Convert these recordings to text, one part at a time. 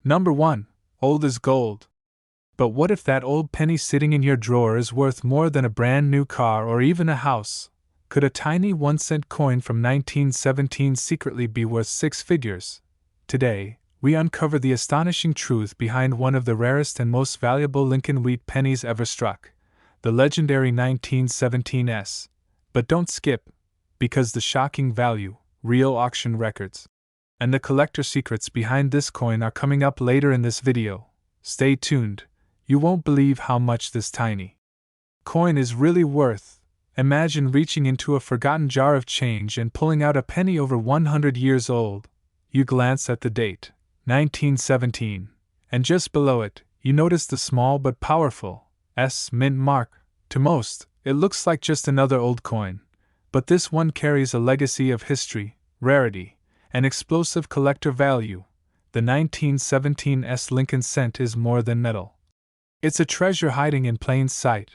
Number 1. Old as gold. But what if that old penny sitting in your drawer is worth more than a brand new car or even a house? Could a tiny 1-cent coin from 1917 secretly be worth six figures? Today, we uncover the astonishing truth behind one of the rarest and most valuable Lincoln wheat pennies ever struck, the legendary 1917s. But don't skip, because the shocking value, real auction records, and the collector secrets behind this coin are coming up later in this video. Stay tuned, you won't believe how much this tiny coin is really worth. Imagine reaching into a forgotten jar of change and pulling out a penny over 100 years old. You glance at the date, 1917, and just below it, you notice the small but powerful S mint mark. To most, it looks like just another old coin, but this one carries a legacy of history, rarity, and explosive collector value. The 1917 Lincoln cent is more than metal. It's a treasure hiding in plain sight.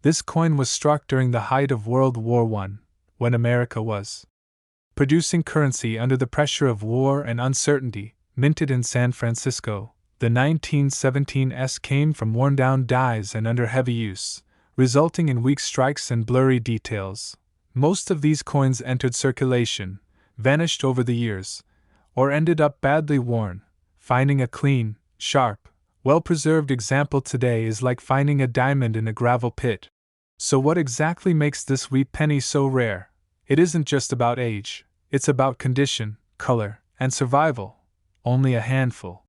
This coin was struck during the height of World War I, when America was producing currency under the pressure of war and uncertainty. Minted in San Francisco, the 1917 came from worn-down dies and under heavy use, resulting in weak strikes and blurry details. Most of these coins entered circulation, vanished over the years, or ended up badly worn. Finding a clean, sharp, well-preserved example today is like finding a diamond in a gravel pit. So what exactly makes this wheat penny so rare? It isn't just about age, it's about condition, color, and survival. Only a handful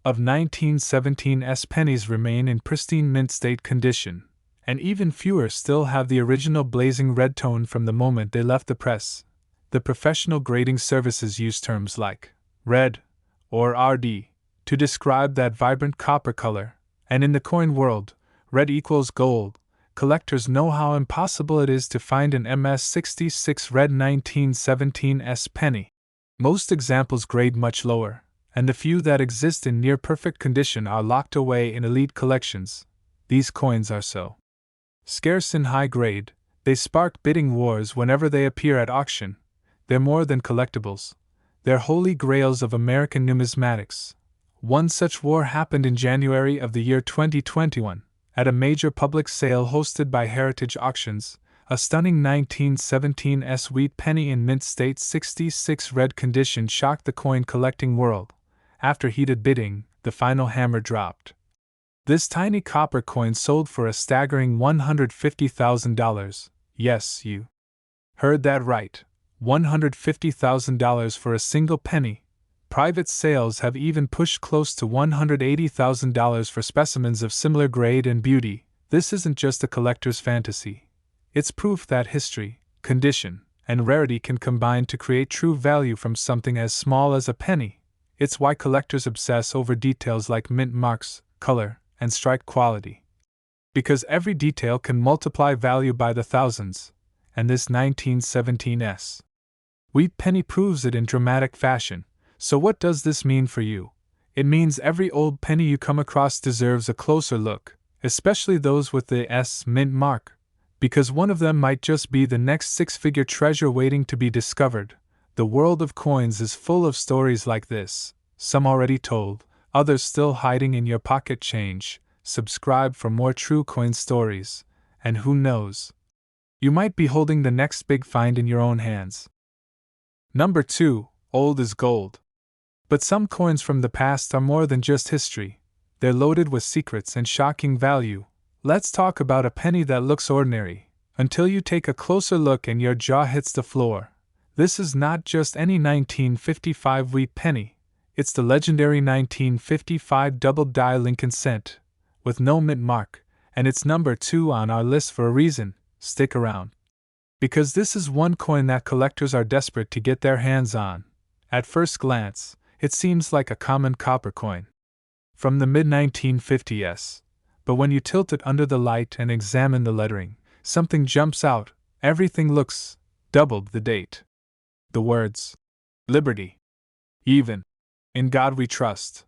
of 1917 pennies remain in pristine mint state condition, and even fewer still have the original blazing red tone from the moment they left the press. The professional grading services use terms like red or RD to describe that vibrant copper color, and in the coin world, red equals gold. Collectors know how impossible it is to find an MS66 red 1917 penny. Most examples grade much lower, and the few that exist in near-perfect condition are locked away in elite collections. These coins are so scarce in high grade, they spark bidding wars whenever they appear at auction. They're more than collectibles. They're holy grails of American numismatics. One such war happened in January of the year 2021, at a major public sale hosted by Heritage Auctions. A stunning 1917 wheat penny in mint state 66 red condition shocked the coin collecting world. After heated bidding, the final hammer dropped. This tiny copper coin sold for a staggering $150,000. Yes, you heard that right. $150,000 for a single penny. Private sales have even pushed close to $180,000 for specimens of similar grade and beauty. This isn't just a collector's fantasy. It's proof that history, condition, and rarity can combine to create true value from something as small as a penny. It's why collectors obsess over details like mint marks, color, and strike quality. Because every detail can multiply value by the thousands, and this 1917 wheat penny proves it in dramatic fashion. So what does this mean for you? It means every old penny you come across deserves a closer look, especially those with the mint mark, because one of them might just be the next six-figure treasure waiting to be discovered. The world of coins is full of stories like this, some already told, others still hiding in your pocket change. Subscribe for more true coin stories, and who knows, you might be holding the next big find in your own hands. Number 2. Old as gold. But some coins from the past are more than just history. They're loaded with secrets and shocking value. Let's talk about a penny that looks ordinary, until you take a closer look and your jaw hits the floor. This is not just any 1955 wheat penny. It's the legendary 1955 double-die Lincoln cent, with no mint mark, and it's number 2 on our list for a reason. Stick around, because this is one coin that collectors are desperate to get their hands on. At first glance, it seems like a common copper coin from the mid-1950s, but when you tilt it under the light and examine the lettering, something jumps out. Everything looks doubled the date. The words, Liberty, even, In God We Trust.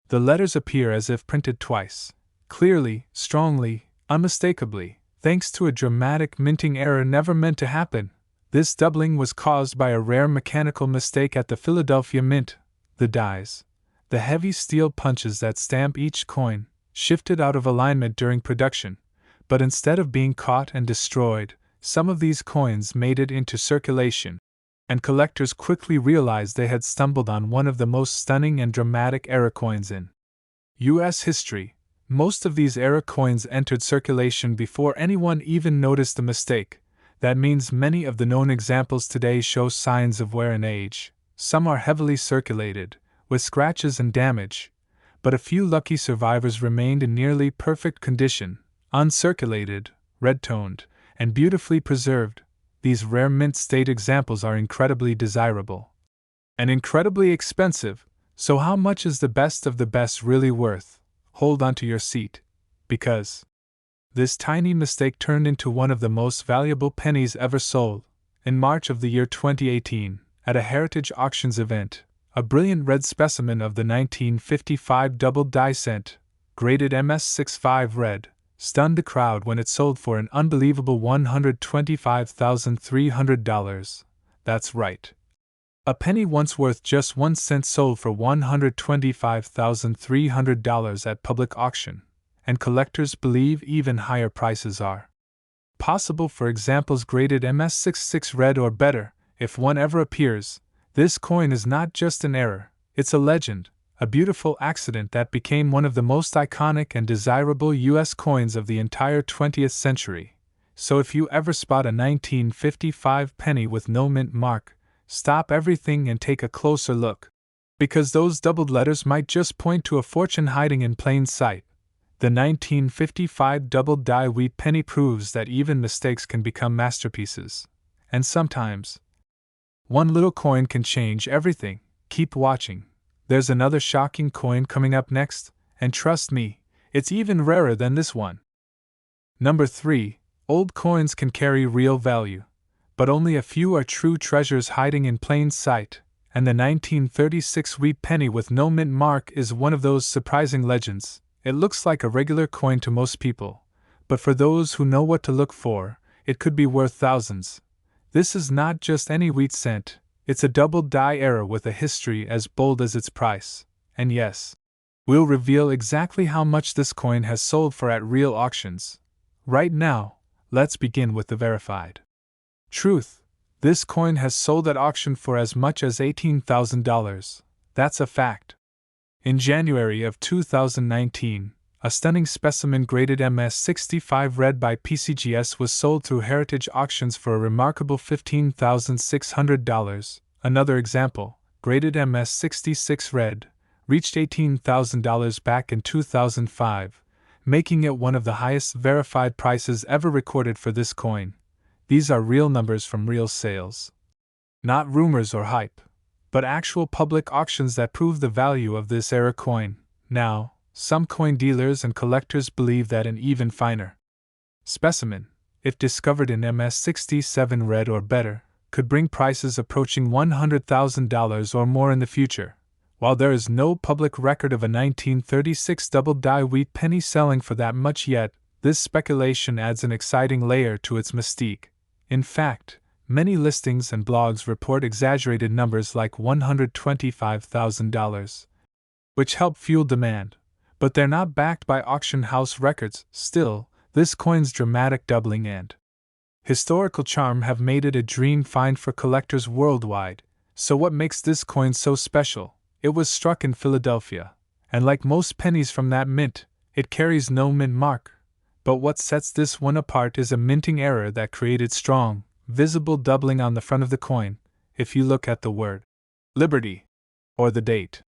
The letters appear as if printed twice, clearly, strongly, unmistakably, thanks to a dramatic minting error never meant to happen. This doubling was caused by a rare mechanical mistake at the Philadelphia Mint. The dies, The heavy steel punches that stamp each coin shifted out of alignment during production, but instead of being caught and destroyed, some of these coins made it into circulation, and collectors quickly realized they had stumbled on one of the most stunning and dramatic era coins in U.S. history. Most of these era coins entered circulation before anyone even noticed the mistake. That means many of the known examples today show signs of wear and age. Some are heavily circulated, with scratches and damage, but a few lucky survivors remained in nearly perfect condition, uncirculated, red-toned, and beautifully preserved. These rare mint state examples are incredibly desirable and incredibly expensive, so how much is the best of the best really worth? Hold on to your seat, because this tiny mistake turned into one of the most valuable pennies ever sold. In March of the year 2018, at a Heritage Auctions event, a brilliant red specimen of the 1955 double die cent, graded MS65 red, stunned the crowd when it sold for an unbelievable $125,300. That's right. A penny once worth just 1 cent sold for $125,300 at public auction, and collectors believe even higher prices are possible for examples graded MS66 red or better. If one ever appears, this coin is not just an error, it's a legend, a beautiful accident that became one of the most iconic and desirable U.S. coins of the entire 20th century. So if you ever spot a 1955 penny with no mint mark, stop everything and take a closer look, because those doubled letters might just point to a fortune hiding in plain sight. The 1955 double die wheat penny proves that even mistakes can become masterpieces. And sometimes, one little coin can change everything. Keep watching. There's another shocking coin coming up next, and trust me, it's even rarer than this one. Number 3. Old coins can carry real value, but only a few are true treasures hiding in plain sight, and the 1936 wheat penny with no mint mark is one of those surprising legends. It looks like a regular coin to most people, but for those who know what to look for, it could be worth thousands. This is not just any wheat cent, it's a double die error with a history as bold as its price. And yes, we'll reveal exactly how much this coin has sold for at real auctions. Right now, let's begin with the verified truth. This coin has sold at auction for as much as $18,000. That's a fact. In January of 2019, a stunning specimen graded MS65 red by PCGS was sold through Heritage Auctions for a remarkable $15,600. Another example, graded MS66 red, reached $18,000 back in 2005, making it one of the highest verified prices ever recorded for this coin. These are real numbers from real sales. Not rumors or hype, but actual public auctions that prove the value of this era coin. Now, some coin dealers and collectors believe that an even finer specimen, if discovered in MS67 red or better, could bring prices approaching $100,000 or more in the future. While there is no public record of a 1936 double die wheat penny selling for that much yet, this speculation adds an exciting layer to its mystique. In fact, many listings and blogs report exaggerated numbers like $125,000, which help fuel demand, but they're not backed by auction house records. Still, this coin's dramatic doubling and historical charm have made it a dream find for collectors worldwide. So what makes this coin so special? It was struck in Philadelphia, and like most pennies from that mint, it carries no mint mark. But what sets this one apart is a minting error that created strong, visible doubling on the front of the coin. If you look at the word Liberty, or the date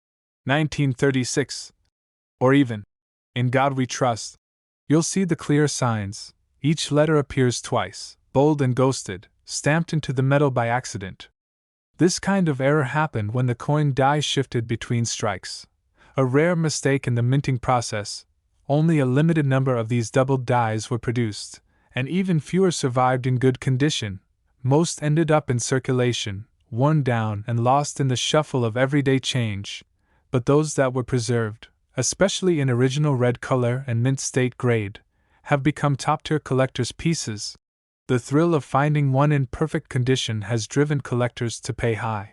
1936, or even In God We Trust, you'll see the clear signs. Each letter appears twice, bold and ghosted, stamped into the metal by accident. This kind of error happened when the coin die shifted between strikes, a rare mistake in the minting process. Only a limited number of these double dies were produced, and even fewer survived in good condition. Most ended up in circulation, worn down and lost in the shuffle of everyday change. But those that were preserved, especially in original red color and mint state grade, have become top-tier collectors' pieces. The thrill of finding one in perfect condition has driven collectors to pay high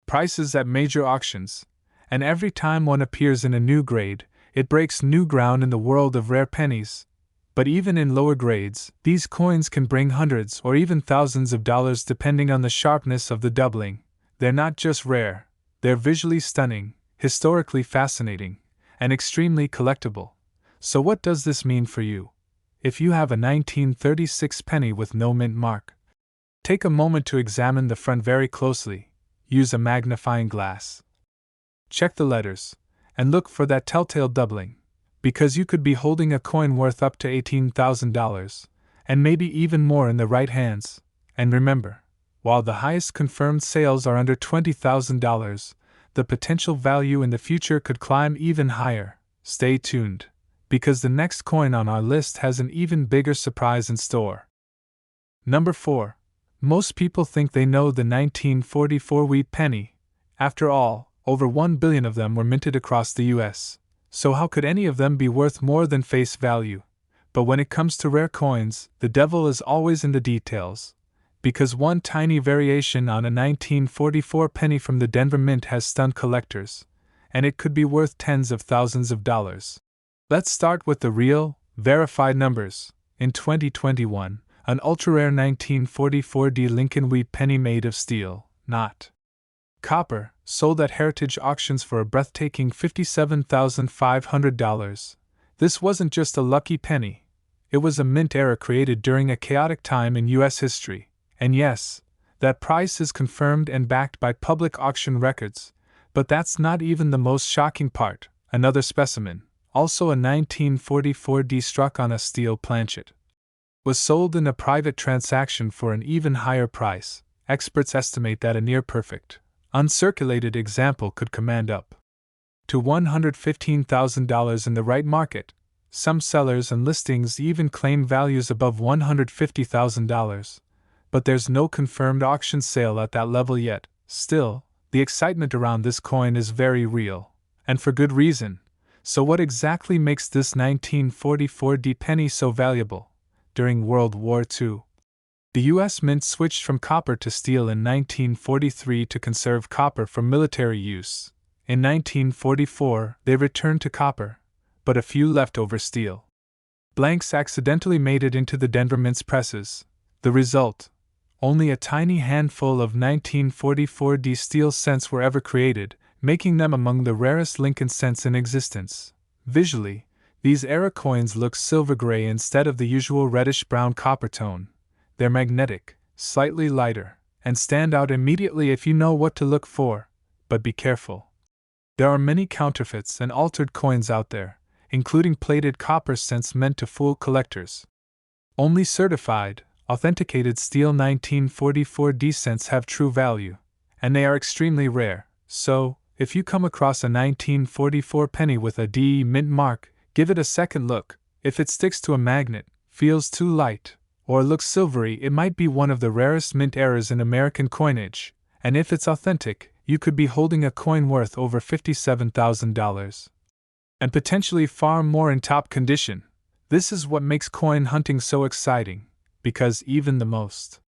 prices at major auctions, and every time one appears in a new grade, it breaks new ground in the world of rare pennies. But even in lower grades, these coins can bring hundreds or even thousands of dollars depending on the sharpness of the doubling. They're not just rare, they're visually stunning, historically fascinating, and extremely collectible. So what does this mean for you? If you have a 1936 penny with no mint mark, take a moment to examine the front very closely. Use a magnifying glass. Check the letters, and look for that telltale doubling, because you could be holding a coin worth up to $18,000, and maybe even more in the right hands. And remember, while the highest confirmed sales are under $20,000, the potential value in the future could climb even higher. Stay tuned, because the next coin on our list has an even bigger surprise in store. Number 4. Most people think they know the 1944 wheat penny. After all, over 1 billion of them were minted across the US. So how could any of them be worth more than face value? But when it comes to rare coins, the devil is always in the details. Because one tiny variation on a 1944 penny from the Denver Mint has stunned collectors, and it could be worth tens of thousands of dollars. Let's start with the real, verified numbers. In 2021, an ultra-rare 1944 Lincoln wheat penny made of steel, not copper, sold at Heritage auctions for a breathtaking $57,500. This wasn't just a lucky penny. It was a mint error created during a chaotic time in U.S. history. And yes, that price is confirmed and backed by public auction records. But that's not even the most shocking part. Another specimen, also a 1944 struck on a steel planchet, was sold in a private transaction for an even higher price. Experts estimate that a near-perfect, uncirculated example could command up to $115,000 in the right market. Some sellers and listings even claim values above $150,000, but there's no confirmed auction sale at that level yet. Still, the excitement around this coin is very real, and for good reason. So what exactly makes this 1944 penny so valuable? During World War II, the U.S. Mint switched from copper to steel in 1943 to conserve copper for military use. In 1944, they returned to copper, but a few left over steel. Blanks accidentally made it into the Denver Mint's presses. The result? Only a tiny handful of 1944 steel cents were ever created, making them among the rarest Lincoln cents in existence. Visually, these era coins look silver-gray instead of the usual reddish-brown copper tone. They're magnetic, slightly lighter, and stand out immediately if you know what to look for. But be careful. There are many counterfeits and altered coins out there, including plated copper cents meant to fool collectors. Only certified, authenticated steel 1944 cents have true value, and they are extremely rare. So, if you come across a 1944 penny with a DE mint mark, give it a second look. If it sticks to a magnet, feels too light, or looks silvery, it might be one of the rarest mint errors in American coinage, and if it's authentic, you could be holding a coin worth over $57,000. And potentially far more in top condition. This is what makes coin hunting so exciting, because even the most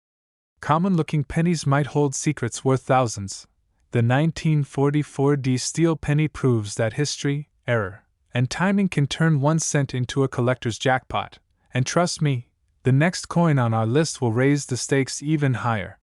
common-looking pennies might hold secrets worth thousands. The 1944 steel penny proves that history, error, and timing can turn 1 cent into a collector's jackpot. And trust me, the next coin on our list will raise the stakes even higher.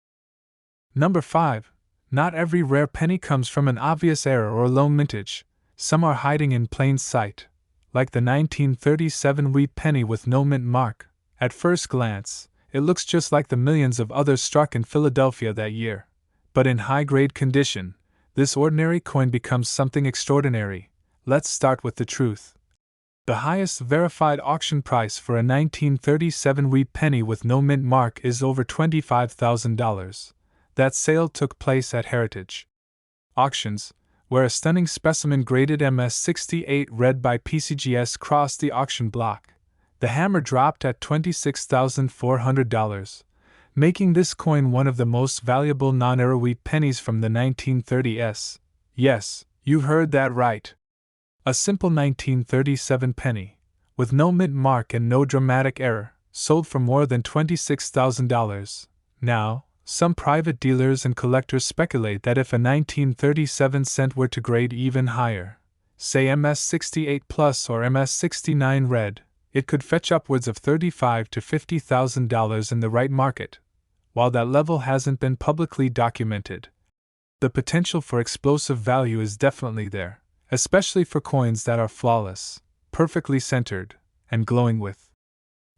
Number 5. Not every rare penny comes from an obvious error or low mintage. Some are hiding in plain sight, like the 1937 wheat penny with no mint mark. At first glance, it looks just like the millions of others struck in Philadelphia that year. But in high-grade condition, this ordinary coin becomes something extraordinary. Let's start with the truth. The highest verified auction price for a 1937 wheat penny with no mint mark is over $25,000. That sale took place at Heritage auctions, where a stunning specimen graded MS-68 read by PCGS crossed the auction block. The hammer dropped at $26,400, making this coin one of the most valuable non-era wheat pennies from the 1930s. Yes, you heard that right. A simple 1937 penny, with no mint mark and no dramatic error, sold for more than $26,000. Now, some private dealers and collectors speculate that if a 1937 cent were to grade even higher, say MS-68 Plus or MS-69 Red, it could fetch upwards of $35,000 to $50,000 in the right market. While that level hasn't been publicly documented, the potential for explosive value is definitely there, especially for coins that are flawless, perfectly centered, and glowing with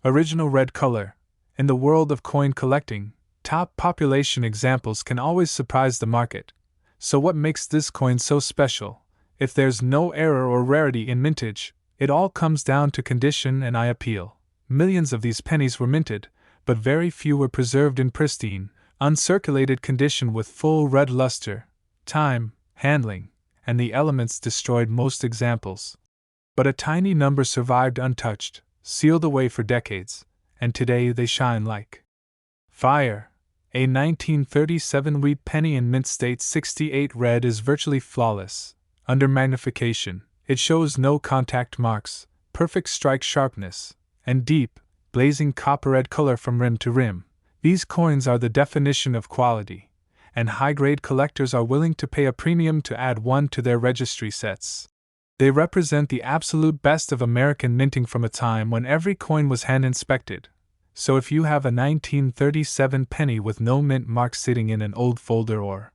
original red color. In the world of coin collecting, top population examples can always surprise the market. So what makes this coin so special? If there's no error or rarity in mintage, it all comes down to condition and eye appeal. Millions of these pennies were minted, but very few were preserved in pristine, uncirculated condition with full red luster. Time, handling, and the elements destroyed most examples. But a tiny number survived untouched, sealed away for decades, and today they shine like fire. A 1937 wheat penny in mint state 68 red is virtually flawless. Under magnification, it shows no contact marks, perfect strike sharpness, and deep, blazing copper-red color from rim to rim. These coins are the definition of quality, and high-grade collectors are willing to pay a premium to add one to their registry sets. They represent the absolute best of American minting from a time when every coin was hand-inspected. So if you have a 1937 penny with no mint mark sitting in an old folder or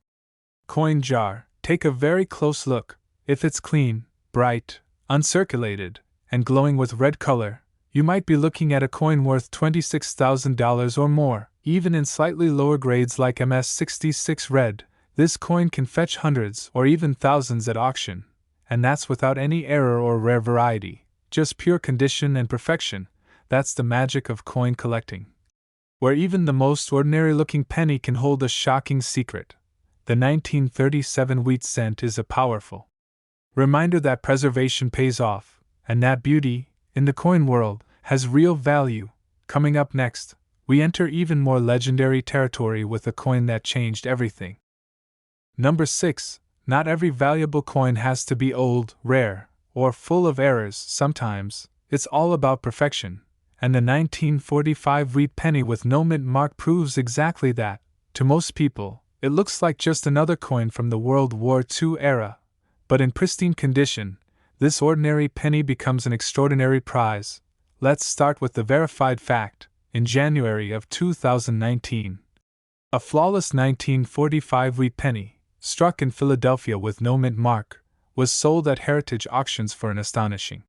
coin jar, take a very close look. If it's clean, bright, uncirculated, and glowing with red color, you might be looking at a coin worth $26,000 or more. Even in slightly lower grades like MS-66 Red, this coin can fetch hundreds or even thousands at auction. And that's without any error or rare variety, just pure condition and perfection. That's the magic of coin collecting. Where even the most ordinary-looking penny can hold a shocking secret, the 1937 wheat cent is a powerful reminder that preservation pays off, and that beauty, in the coin world, has real value. Coming up next, we enter even more legendary territory with a coin that changed everything. Number 6. Not every valuable coin has to be old, rare, or full of errors. Sometimes, it's all about perfection, and the 1945 wheat penny with no mint mark proves exactly that. To most people, it looks like just another coin from the World War II era. But in pristine condition, this ordinary penny becomes an extraordinary prize. Let's start with the verified fact. In January of 2019, a flawless 1945 wheat penny, struck in Philadelphia with no mint mark, was sold at Heritage Auctions for an astonishing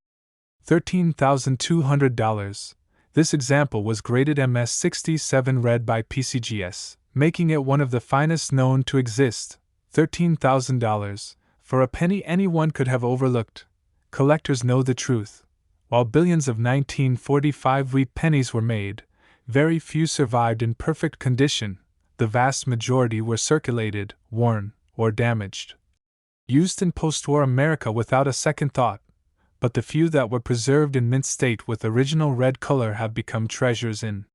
$13,200. This example was graded MS-67 Red by PCGS, making it one of the finest known to exist. $13,000 for a penny anyone could have overlooked. Collectors know the truth. While billions of 1945 wheat pennies were made, very few survived in perfect condition. The vast majority were circulated, worn, or damaged, used in post-war America without a second thought. But the few that were preserved in mint state with original red color have become treasures in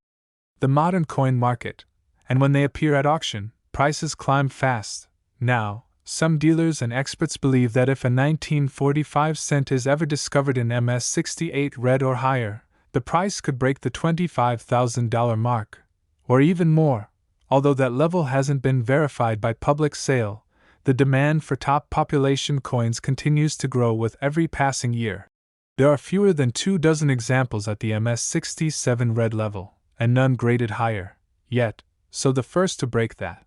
the modern coin market, and when they appear at auction, prices climb fast. Now, some dealers and experts believe that if a 1945 cent is ever discovered in MS-68 Red or higher, the price could break the $25,000 mark, or even more. Although that level hasn't been verified by public sale, the demand for top population coins continues to grow with every passing year. There are fewer than 24 examples at the MS-67 Red level, and none graded higher, yet, so the first to break that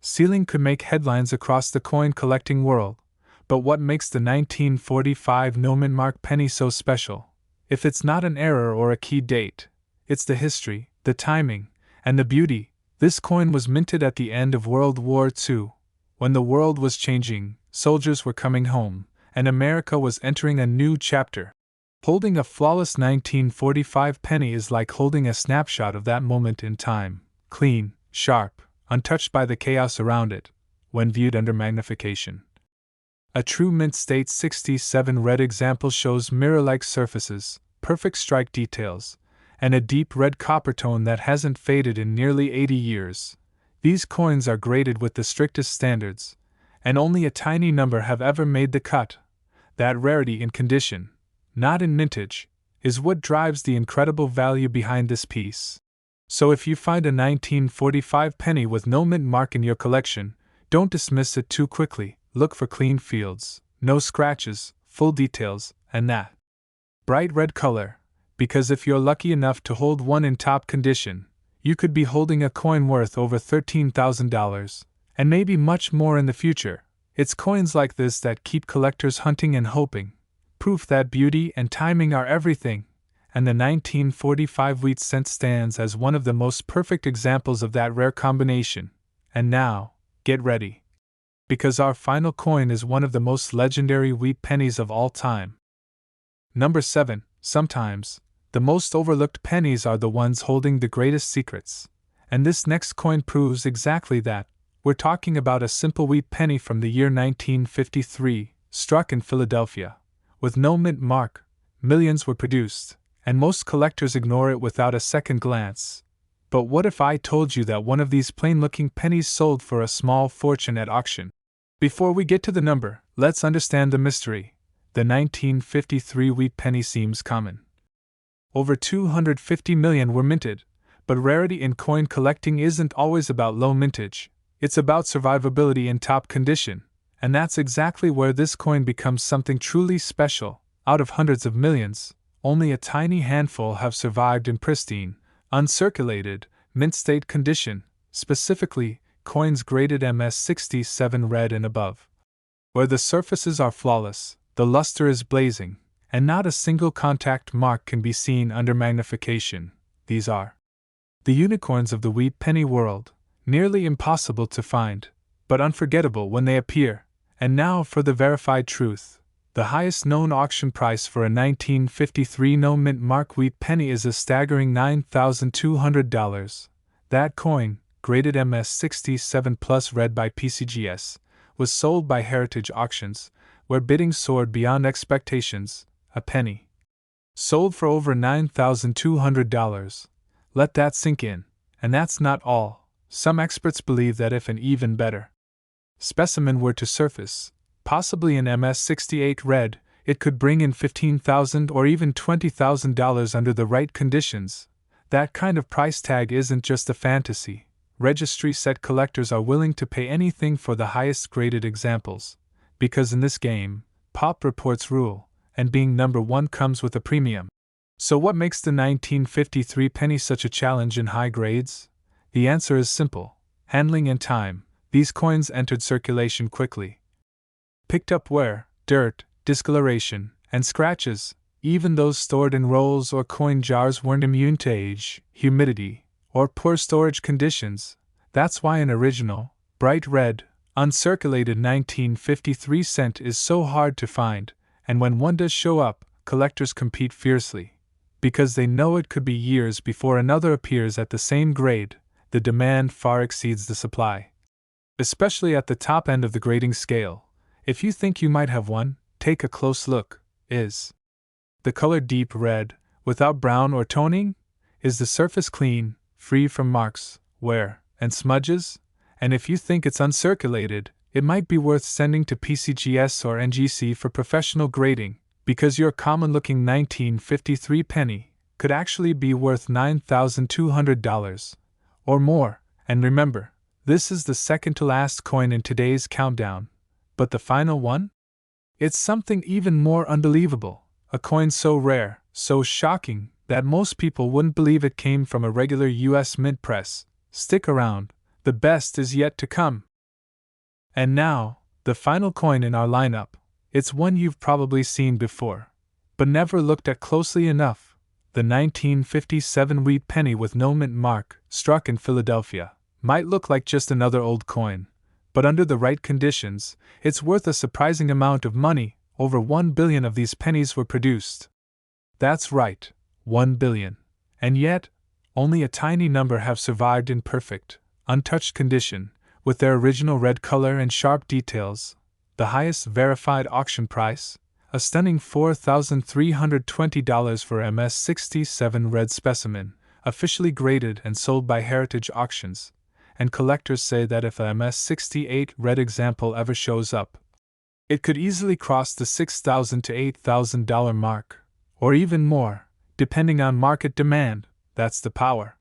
ceiling could make headlines across the coin collecting world. But what makes the 1945 no mint mark penny so special? If it's not an error or a key date, it's the history, the timing, and the beauty. This coin was minted at the end of World War II. When the world was changing, soldiers were coming home, and America was entering a new chapter. Holding a flawless 1945 penny is like holding a snapshot of that moment in time, clean, sharp, untouched by the chaos around it, when viewed under magnification. A true mint state 67 Red example shows mirror-like surfaces, perfect strike details, and a deep red copper tone that hasn't faded in nearly 80 years. These coins are graded with the strictest standards, and only a tiny number have ever made the cut. That rarity in condition, not in mintage, is what drives the incredible value behind this piece. So if you find a 1945 penny with no mint mark in your collection, don't dismiss it too quickly. Look for clean fields, no scratches, full details, and that bright red color, because if you're lucky enough to hold one in top condition, you could be holding a coin worth over $13,000, and maybe much more in the future. It's coins like this that keep collectors hunting and hoping, proof that beauty and timing are everything, and the 1945 wheat cent stands as one of the most perfect examples of that rare combination. And now, get ready, because our final coin is one of the most legendary wheat pennies of all time. Number 7. Sometimes, the most overlooked pennies are the ones holding the greatest secrets. And this next coin proves exactly that. We're talking about a simple wheat penny from the year 1953, struck in Philadelphia. With no mint mark, millions were produced, and most collectors ignore it without a second glance. But what if I told you that one of these plain-looking pennies sold for a small fortune at auction? Before we get to the number, let's understand the mystery. The 1953 wheat penny seems common. Over 250 million were minted, but rarity in coin collecting isn't always about low mintage, it's about survivability in top condition, and that's exactly where this coin becomes something truly special. Out of hundreds of millions, only a tiny handful have survived in pristine, uncirculated, mint state condition, specifically, coins graded MS67 red and above. Where the surfaces are flawless, the luster is blazing, and not a single contact mark can be seen under magnification. These are the unicorns of the wheat penny world, nearly impossible to find, but unforgettable when they appear. And now for the verified truth. The highest known auction price for a 1953 no mint mark wheat penny is a staggering $9,200. That coin, graded MS67 plus red by PCGS, was sold by Heritage Auctions, where bidding soared beyond expectations. A penny sold for over $9,200. Let that sink in. And that's not all. Some experts believe that if an even better specimen were to surface, possibly in MS68 red, it could bring in $15,000 or even $20,000 under the right conditions. That kind of price tag isn't just a fantasy. Registry set collectors are willing to pay anything for the highest graded examples, because in this game, pop reports rule, and being number one comes with a premium. So what makes the 1953 penny such a challenge in high grades? The answer is simple: handling and time. These coins entered circulation quickly, picked up wear, dirt, discoloration, and scratches. Even those stored in rolls or coin jars weren't immune to age, humidity, or poor storage conditions. That's why an original, bright red, uncirculated 1953 cent is so hard to find, and when one does show up, collectors compete fiercely. Because they know it could be years before another appears at the same grade. The demand far exceeds the supply, especially at the top end of the grading scale. If you think you might have one, take a close look. Is the color deep red, without brown or toning? Is the surface clean, free from marks, wear, and smudges? And if you think it's uncirculated, it might be worth sending to PCGS or NGC for professional grading, because your common-looking 1953 penny could actually be worth $9,200 or more. And remember, this is the second-to-last coin in today's countdown. But the final one? It's something even more unbelievable. A coin so rare, so shocking, that most people wouldn't believe it came from a regular US mint press. Stick around, the best is yet to come. And now, the final coin in our lineup. It's one you've probably seen before, but never looked at closely enough. The 1957 wheat penny with no mint mark, struck in Philadelphia, might look like just another old coin, but under the right conditions, it's worth a surprising amount of money. Over 1 billion of these pennies were produced. That's right, 1 billion. And yet, only a tiny number have survived in perfect, untouched condition, with their original red color and sharp details. The highest verified auction price, a stunning $4,320 for MS67 red specimen, officially graded and sold by Heritage Auctions. And collectors say that if a MS68 red example ever shows up, it could easily cross the $6,000 to $8,000 mark, or even more, depending on market demand. That's the power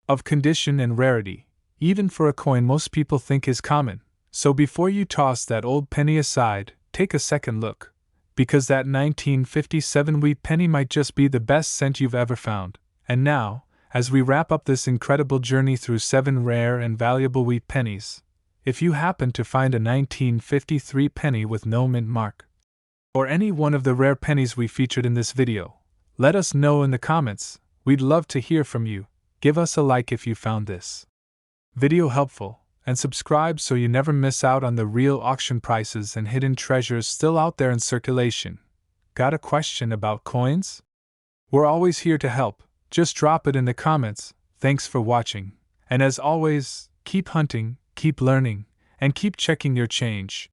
of condition and rarity, even for a coin most people think is common. So before you toss that old penny aside, take a second look, because that 1957 wheat penny might just be the best cent you've ever found. And now, as we wrap up this incredible journey through 7 rare and valuable wheat pennies, if you happen to find a 1953 penny with no mint mark, or any one of the rare pennies we featured in this video, let us know in the comments. We'd love to hear from you. Give us a like if you found this video helpful, and subscribe so you never miss out on the real auction prices and hidden treasures still out there in circulation. Got a question about coins? We're always here to help. Just drop it in the comments. Thanks for watching. And as always, keep hunting, keep learning, and keep checking your change.